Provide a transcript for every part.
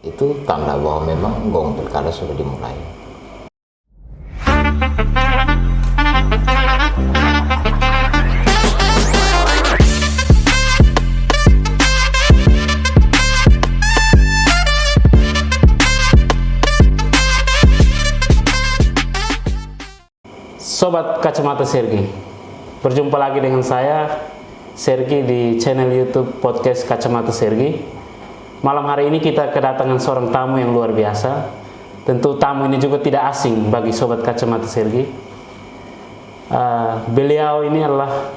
Itu tanda bahwa memang gong pilkada sudah dimulai. Sobat Kacamata Sergi, berjumpa lagi dengan saya Sergi di channel YouTube Podcast Kacamata Sergi. Malam hari ini kita kedatangan seorang tamu yang luar biasa. Tentu tamu ini juga tidak asing bagi Sobat Kacamata Sergi. Beliau ini adalah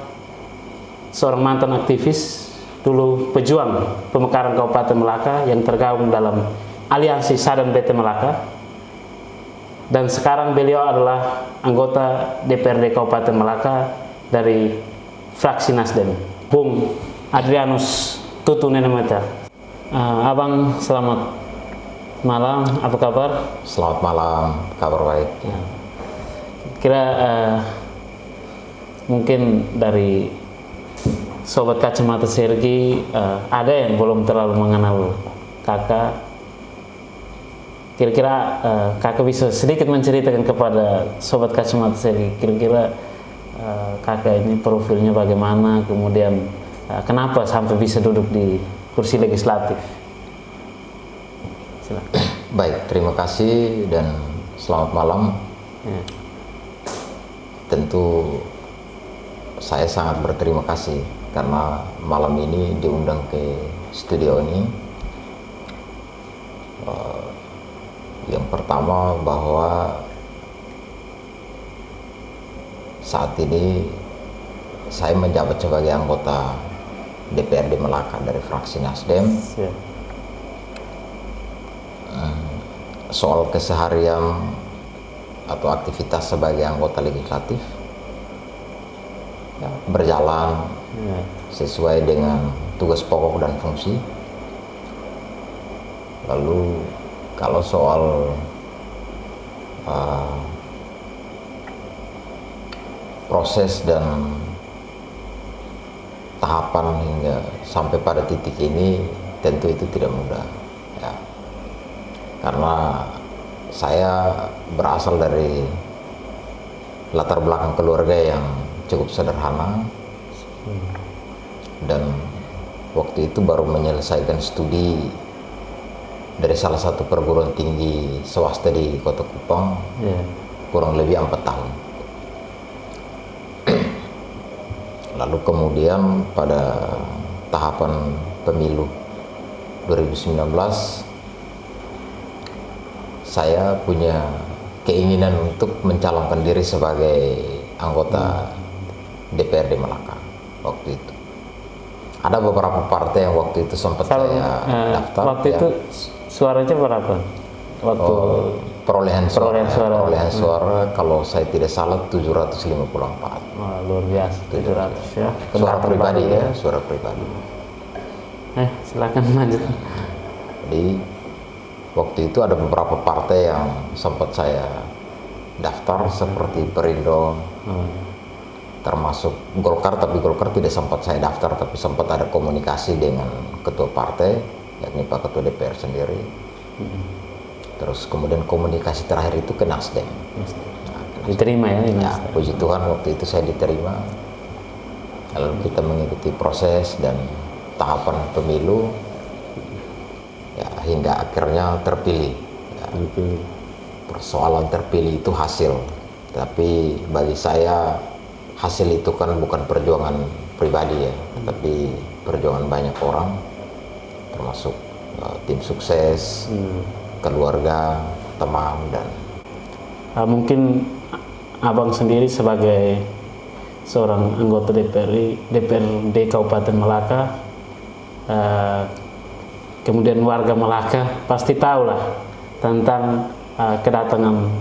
seorang mantan aktivis, dulu pejuang pemekaran Kabupaten Melaka yang tergabung dalam Aliansi Sadam BT Melaka. Dan sekarang beliau adalah anggota DPRD Kabupaten Melaka dari fraksi Nasdem, Bung Adrianus Tutu Nenemeta. Abang, selamat malam, apa kabar? Selamat malam, kabar baik. Ya. Kira mungkin dari Sobat Kacamata Sergi ada yang belum terlalu mengenal kakak. Kira-kira kakak bisa sedikit menceritakan kepada Sobat Kacamata Sergi, kira-kira kakak ini profilnya bagaimana, kemudian kenapa sampai bisa duduk di kursi legislatif? Silakan. Baik, terima kasih dan selamat malam. Ya. Tentu saya sangat berterima kasih karena malam ini diundang ke studio ini. Yang pertama bahwa saat ini saya menjabat sebagai anggota DPRD Melaka dari fraksi Nasdem. Soal keseharian atau aktivitas sebagai anggota legislatif ya, berjalan sesuai dengan tugas pokok dan fungsi. Lalu kalau soal proses dan tahapan hingga sampai pada titik ini tentu itu tidak mudah ya. Karena saya berasal dari latar belakang keluarga yang cukup sederhana dan waktu itu baru menyelesaikan studi dari salah satu perguruan tinggi swasta di Kota Kupang, kurang lebih 4 tahun. Lalu kemudian pada tahapan pemilu 2019 saya punya keinginan untuk mencalonkan diri sebagai anggota DPRD Melaka waktu itu. Ada beberapa partai yang waktu itu sempat saya daftar. Waktu itu suaranya berapa? Waktu perolehan suara kalau saya tidak salah 754. Wah, luar biasa, 700 ya. Suara pribadi ya, suara pribadi. Silakan lanjut. Jadi waktu itu ada beberapa partai yang sempat saya daftar seperti Perindo, termasuk Golkar, tapi Golkar tidak sempat saya daftar, tapi sempat ada komunikasi dengan ketua partai, yakni Pak Ketua DPR sendiri. Terus kemudian komunikasi terakhir itu ke Nasdem. Diterima ya? Ya, puji Tuhan waktu itu saya diterima. Lalu kita mengikuti proses dan tahapan pemilu, ya hingga akhirnya terpilih. Ya, persoalan terpilih itu hasil, tapi bagi saya hasil itu kan bukan perjuangan pribadi ya, tapi perjuangan banyak orang, termasuk tim sukses, keluarga, teman, dan mungkin abang sendiri sebagai seorang anggota DPRD Kabupaten Melaka, kemudian warga Melaka pasti tahulah tentang kedatangan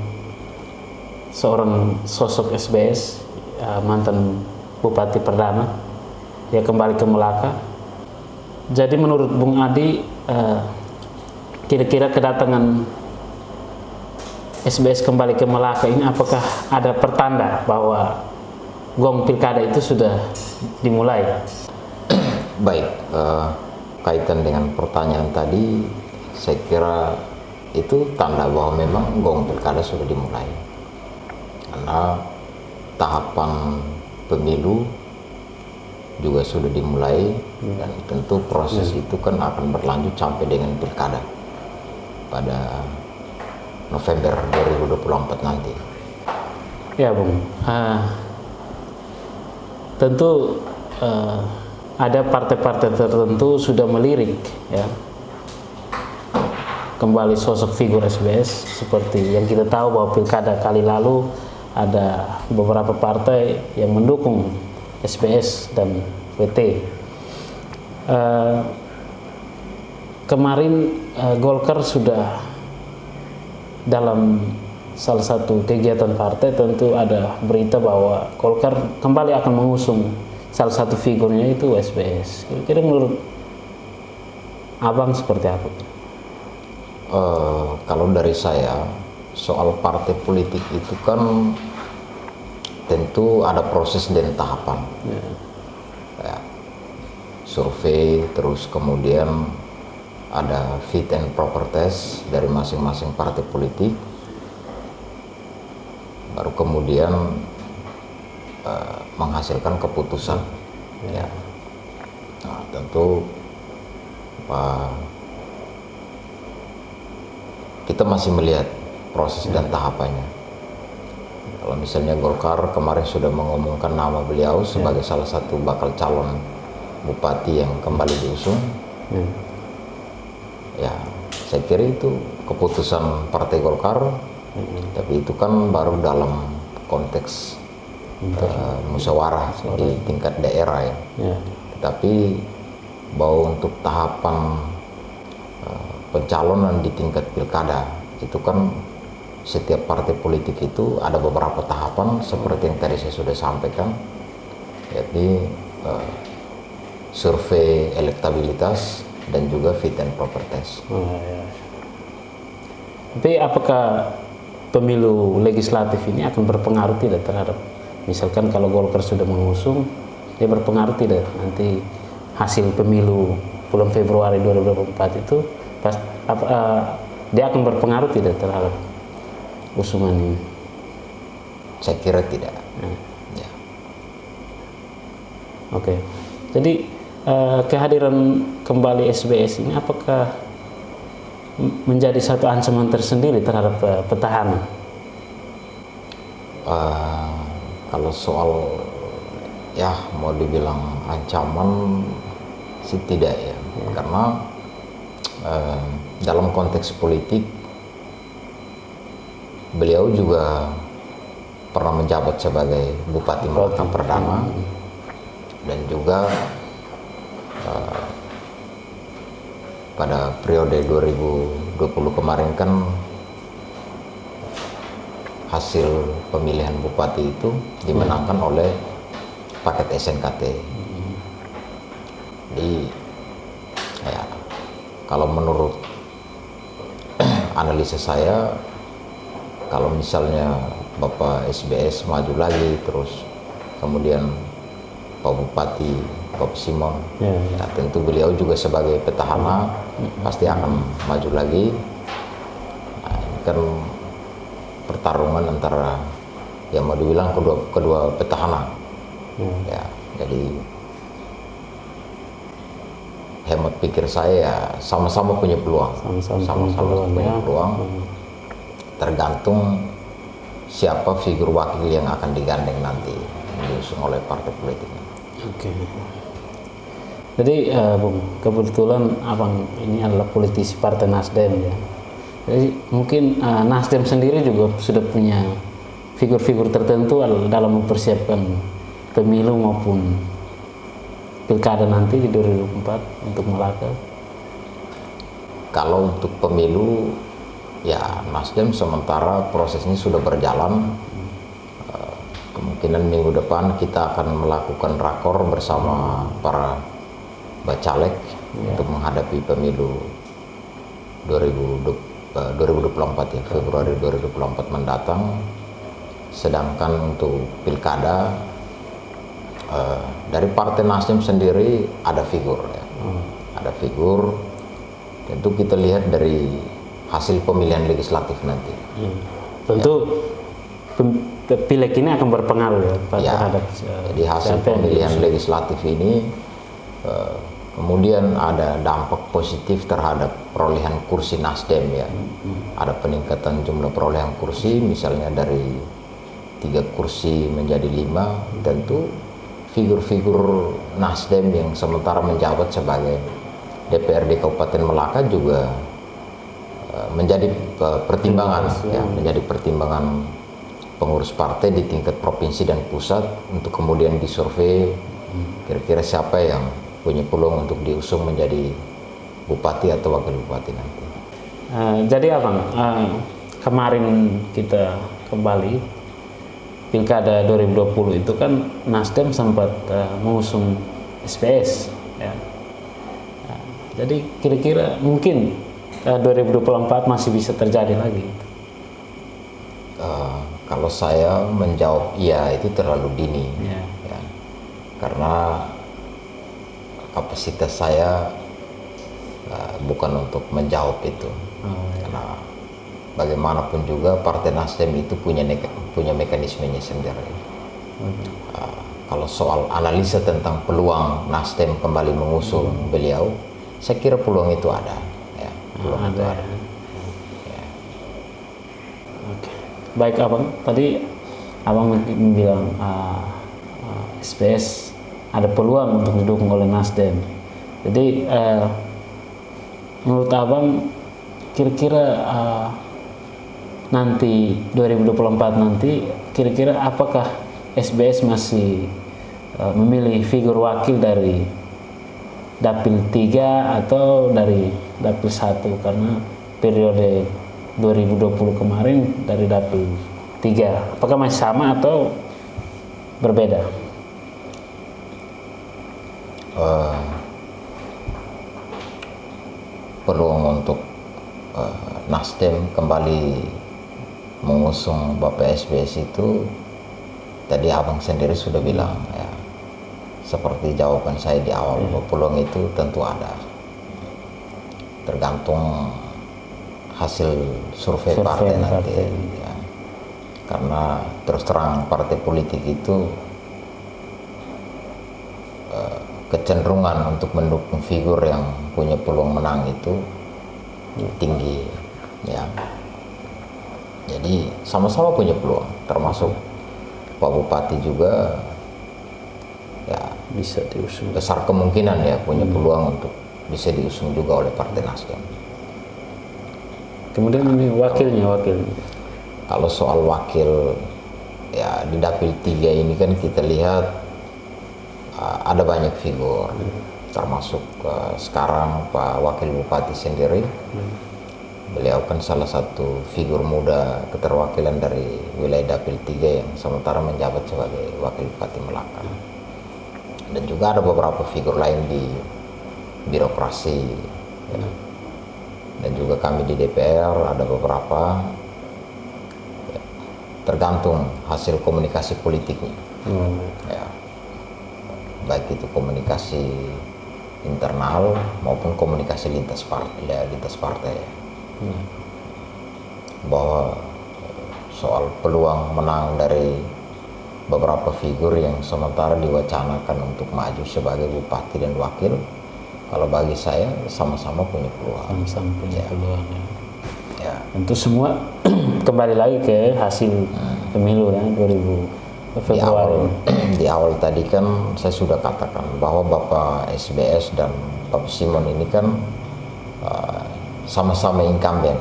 seorang sosok SBS, mantan Bupati Perdana, dia kembali ke Melaka. Jadi menurut Bung Adi, kira-kira kedatangan SBS kembali ke Melaka ini apakah ada pertanda bahwa gong pilkada itu sudah dimulai? Baik, kaitan dengan pertanyaan tadi, saya kira itu tanda bahwa memang gong pilkada sudah dimulai, karena tahapan pemilu juga sudah dimulai, dan tentu proses itu kan akan berlanjut sampai dengan pilkada pada November 2024 nanti. Ya Bung, tentu ada partai-partai tertentu sudah melirik ya kembali sosok figur SBS, seperti yang kita tahu bahwa pilkada kali lalu ada beberapa partai yang mendukung SBS dan WT. Kemarin Golkar sudah dalam salah satu kegiatan partai, tentu ada berita bahwa Golkar kembali akan mengusung salah satu figurnya itu SBS. Kira-kira menurut Abang seperti apa? Kalau dari saya, soal partai politik itu kan tentu ada proses dan tahapan. Ya, survei, terus kemudian ada fit and proper test dari masing-masing partai politik, baru kemudian menghasilkan keputusan. Ya. Nah, tentu kita masih melihat proses dan tahapannya. Kalau misalnya Golkar kemarin sudah mengumumkan nama beliau sebagai salah satu bakal calon bupati yang kembali diusung, ya saya kira itu keputusan Partai Golkar, tapi itu kan baru dalam konteks musyawarah di tingkat daerah ya. Tetapi bahwa untuk tahapan pencalonan di tingkat pilkada itu kan setiap partai politik itu ada beberapa tahapan seperti yang tadi saya sudah sampaikan, yakni survei elektabilitas dan juga fit and proper test. Tapi apakah pemilu legislatif ini akan berpengaruh tidak terhadap, misalkan kalau Golkar sudah mengusung, dia berpengaruh tidak nanti hasil pemilu bulan Februari 2024 itu dia akan berpengaruh tidak terhadap usungan ini? Saya kira tidak. Ya. Oke. Jadi kehadiran kembali SBS ini apakah menjadi satu ancaman tersendiri terhadap petahana? Kalau soal ya mau dibilang ancaman sih tidak ya, karena dalam konteks politik beliau juga pernah menjabat sebagai Bupati Melaka Perdana, dan juga pada periode 2020 kemarin kan hasil pemilihan bupati itu dimenangkan oleh paket SNKT. Jadi ya, kalau menurut analisa saya, kalau misalnya Bapak SBS maju lagi, terus kemudian Pak Bupati Bapak Simon, ya tentu beliau juga sebagai petahana pasti akan maju lagi. Nah, ini kan pertarungan antara yang mau dibilang kedua petahana. Ya, jadi hemat pikir saya ya sama-sama punya peluang, sama-sama punya peluang. Tergantung siapa figur wakil yang akan digandeng nanti diusung oleh partai politik. Oke. Jadi Bung, kebetulan Abang ini adalah politisi Partai Nasdem ya. Jadi mungkin Nasdem sendiri juga sudah punya figur-figur tertentu dalam mempersiapkan pemilu maupun pilkada nanti di 2024 untuk Melaka. Kalau untuk pemilu ya Nasdem sementara prosesnya sudah berjalan. Kemungkinan minggu depan kita akan melakukan rakor bersama para bacalek untuk menghadapi pemilu 2024 ya, Februari 2024 mendatang. Sedangkan untuk pilkada dari Partai Nasdem sendiri ada figur ya. Ada figur, jadi tentu kita lihat dari hasil pemilihan legislatif nanti. Tentu pileg ini akan berpengaruh ya, terhadap jadi hasil pemilihan legislatif ini kemudian ada dampak positif terhadap perolehan kursi Nasdem ya. Ada peningkatan jumlah perolehan kursi, misalnya dari 3 kursi menjadi 5. Tentu figur-figur Nasdem yang sementara menjabat sebagai DPRD Kabupaten Melaka juga menjadi pertimbangan ya, menjadi pertimbangan pengurus partai di tingkat provinsi dan pusat untuk kemudian disurvei kira-kira siapa yang punya peluang untuk diusung menjadi bupati atau wakil bupati nanti. Jadi Abang, kemarin kita kembali Pilkada 2020 itu kan Nasdem sempat mengusung SPS ya. Jadi kira-kira mungkin 2024 masih bisa terjadi lagi. Kalau saya menjawab iya itu terlalu dini ya. Karena kapasitas saya bukan untuk menjawab itu. Karena bagaimanapun juga Partai Nasdem itu punya mekanismenya sendiri. Kalau soal analisa tentang peluang Nasdem kembali mengusung beliau, saya kira peluang itu ada. Peluang itu ada. Ya. Oke. Baik Abang, tadi Abang bilang SPS ada peluang untuk didukung oleh Nasdem. Jadi menurut Abang kira-kira nanti 2024 nanti kira-kira apakah SBS masih memilih figur wakil dari Dapil 3 atau dari Dapil 1, karena periode 2020 kemarin dari Dapil 3, apakah masih sama atau berbeda? Peluang untuk Nasdem kembali mengusung Bapak SBS itu tadi Abang sendiri sudah bilang ya, seperti jawaban saya di awal, peluang itu tentu ada, tergantung hasil survei partai nanti ya. Karena terus terang partai politik itu kecenderungan untuk mendukung figur yang punya peluang menang itu tinggi ya. Jadi sama-sama punya peluang, termasuk Pak Bupati juga ya bisa diusung. Besar kemungkinan ya punya peluang untuk bisa diusung juga oleh Partai Nasdem. Kemudian ini wakilnya. Kalau soal wakil ya di Dapil 3 ini kan kita lihat ada banyak figur, termasuk sekarang Pak Wakil Bupati sendiri. Beliau kan salah satu figur muda keterwakilan dari wilayah Dapil 3 yang sementara menjabat sebagai Wakil Bupati Melaka. Dan juga ada beberapa figur lain di birokrasi ya. Dan juga kami di DPR ada beberapa ya, tergantung hasil komunikasi politiknya ya. Baik itu komunikasi internal maupun komunikasi lintas partai ya. Bahwa soal peluang menang dari beberapa figur yang sementara diwacanakan untuk maju sebagai bupati dan wakil, kalau bagi saya sama-sama punya peluang. Sama-sama punya peluang ya. Tentu semua kembali lagi ke hasil pemilu ya 2000 Februari. Di awal tadi kan saya sudah katakan bahwa Bapak SBS dan Bapak Simon ini kan sama-sama incumbent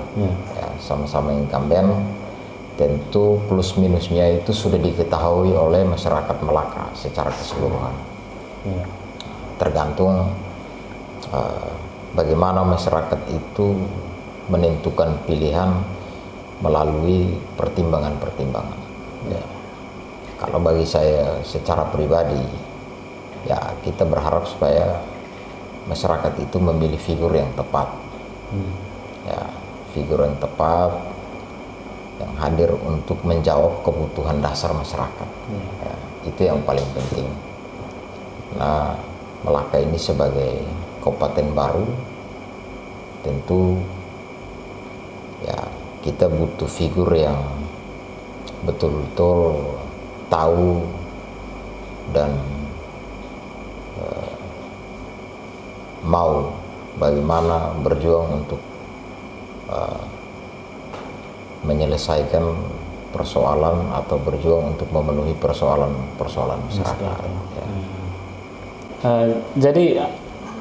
ya, sama-sama incumbent. Tentu plus minusnya itu sudah diketahui oleh masyarakat Melaka secara keseluruhan. Tergantung bagaimana masyarakat itu menentukan pilihan melalui pertimbangan-pertimbangan ya. Kalau bagi saya secara pribadi ya kita berharap supaya masyarakat itu memilih figur yang tepat ya, figur yang tepat yang hadir untuk menjawab kebutuhan dasar masyarakat ya, itu yang paling penting. Nah, Melaka ini sebagai kabupaten baru tentu ya kita butuh figur yang betul-betul tahu dan mau bagaimana berjuang untuk menyelesaikan persoalan atau berjuang untuk memenuhi persoalan masyarakat. Ya. Jadi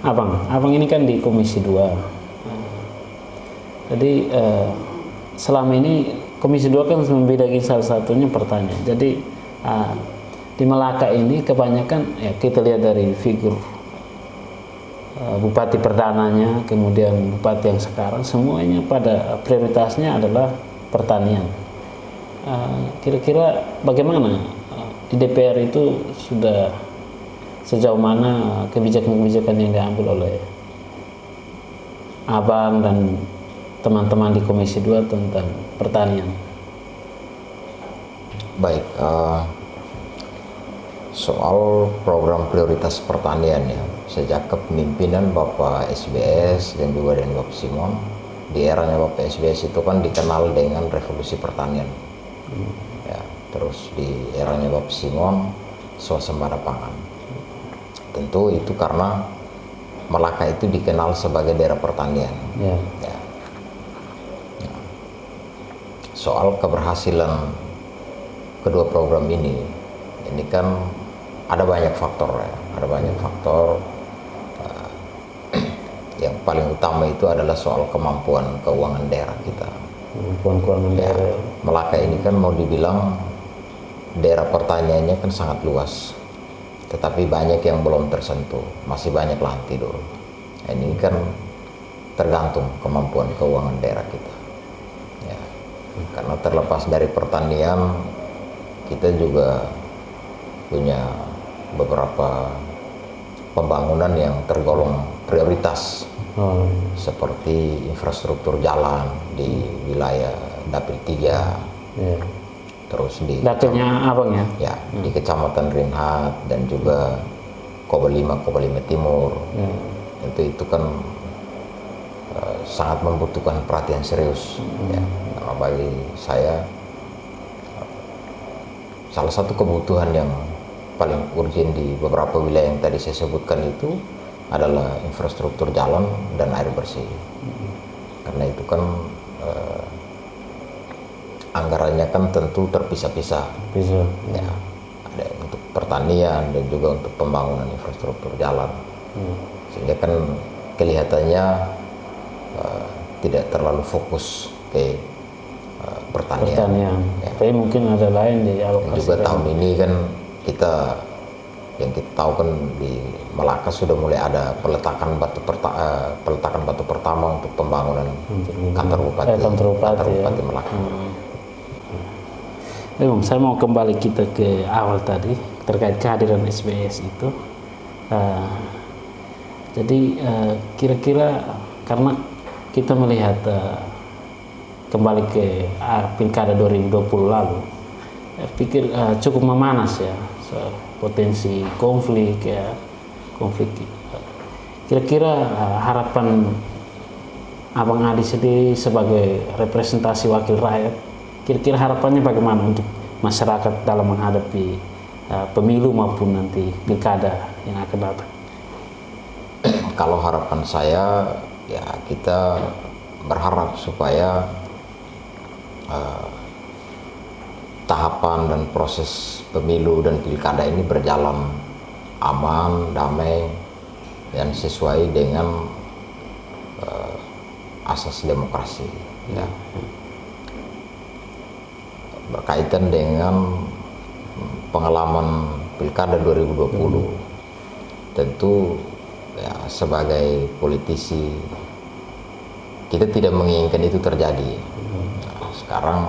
abang ini kan di Komisi 2. Jadi selama ini Komisi 2 kan membedakan salah satunya pertanian. Jadi di Melaka ini kebanyakan ya kita lihat dari figur bupati perdananya, kemudian bupati yang sekarang, semuanya pada prioritasnya adalah pertanian. Kira-kira bagaimana di DPR itu sudah sejauh mana kebijakan-kebijakan yang diambil oleh abang dan teman-teman di Komisi 2 tentang pertanian? Baik, soal program prioritas pertanian ya, sejak kepemimpinan Bapak SBS dan juga dengan Bapak Simon, di eranya Bapak SBS itu kan dikenal dengan revolusi pertanian. Ya, terus di eranya Bapak Simon, swasembada pangan. Tentu itu karena Melaka itu dikenal sebagai daerah pertanian. Ya. Soal keberhasilan kedua program ini kan ada banyak faktor ya, yang paling utama itu adalah soal kemampuan keuangan daerah kita. Melaka ini kan mau dibilang daerah pertaniannya kan sangat luas, tetapi banyak yang belum tersentuh, masih banyak lahan tidur. Ini kan tergantung kemampuan keuangan daerah kita. Ya, karena terlepas dari pertanian, kita juga punya beberapa pembangunan yang tergolong prioritas, seperti infrastruktur jalan di wilayah Dapil 3, terus di dapilnya abang ya? Ya, di Kecamatan Rinhat dan juga Koba 5 Timur. Tentu itu kan sangat membutuhkan perhatian serius. Ya, karena bagi saya salah satu kebutuhan yang paling urgent di beberapa wilayah yang tadi saya sebutkan itu adalah infrastruktur jalan dan air bersih. Karena itu kan anggarannya kan tentu terpisah-pisah. Ya, ada untuk pertanian dan juga untuk pembangunan infrastruktur jalan. Sehingga kan kelihatannya tidak terlalu fokus ke pertanian. Ya. Tapi mungkin ada lain di alokasi. Juga tahun ini kan yang kita tahu kan di Melaka sudah mulai ada peletakan batu pertama untuk pembangunan kantor bupati Melaka. Memang saya mau kembali kita ke awal tadi terkait kehadiran SBS itu. Jadi kira-kira karena kita melihat kembali ke pilkada 2020 lalu, pikir cukup memanas ya, potensi konflik. Kira-kira harapan Abang Adi sendiri sebagai representasi wakil rakyat, kira-kira harapannya bagaimana untuk masyarakat dalam menghadapi pemilu maupun nanti pilkada yang akan datang? Kalau harapan saya ya kita berharap supaya tahapan dan proses pemilu dan pilkada ini berjalan aman, damai, dan sesuai dengan asas demokrasi. Ya. Berkaitan dengan pengalaman pilkada 2020, tentu ya, sebagai politisi kita tidak menginginkan itu terjadi. Nah, sekarang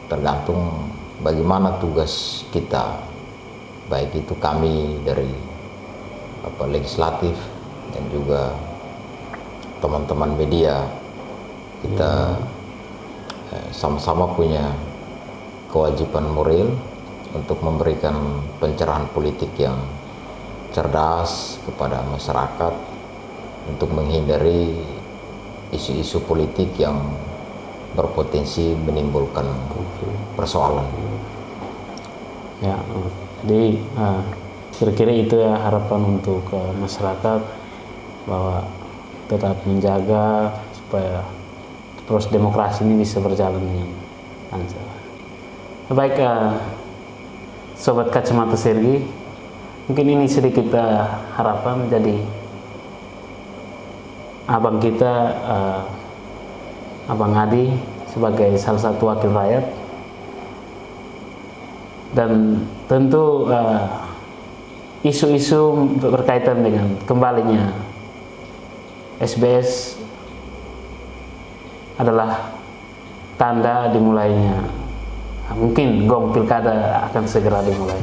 tergantung bagaimana tugas kita, baik itu kami dari legislatif dan juga teman-teman media. Kita sama-sama punya kewajiban moral untuk memberikan pencerahan politik yang cerdas kepada masyarakat, untuk menghindari isu-isu politik yang berpotensi menimbulkan persoalan. Ya, jadi kira-kira itu ya harapan untuk masyarakat, bahwa tetap menjaga supaya proses demokrasi ini bisa berjalan dengan lancar. Baik, Sobat Kacamata Sergi, mungkin ini sedikit harapan menjadi abang kita, Abang Adi, sebagai salah satu wakil rakyat, dan tentu isu-isu berkaitan dengan kembalinya SBS adalah tanda dimulainya, mungkin gong pilkada akan segera dimulai.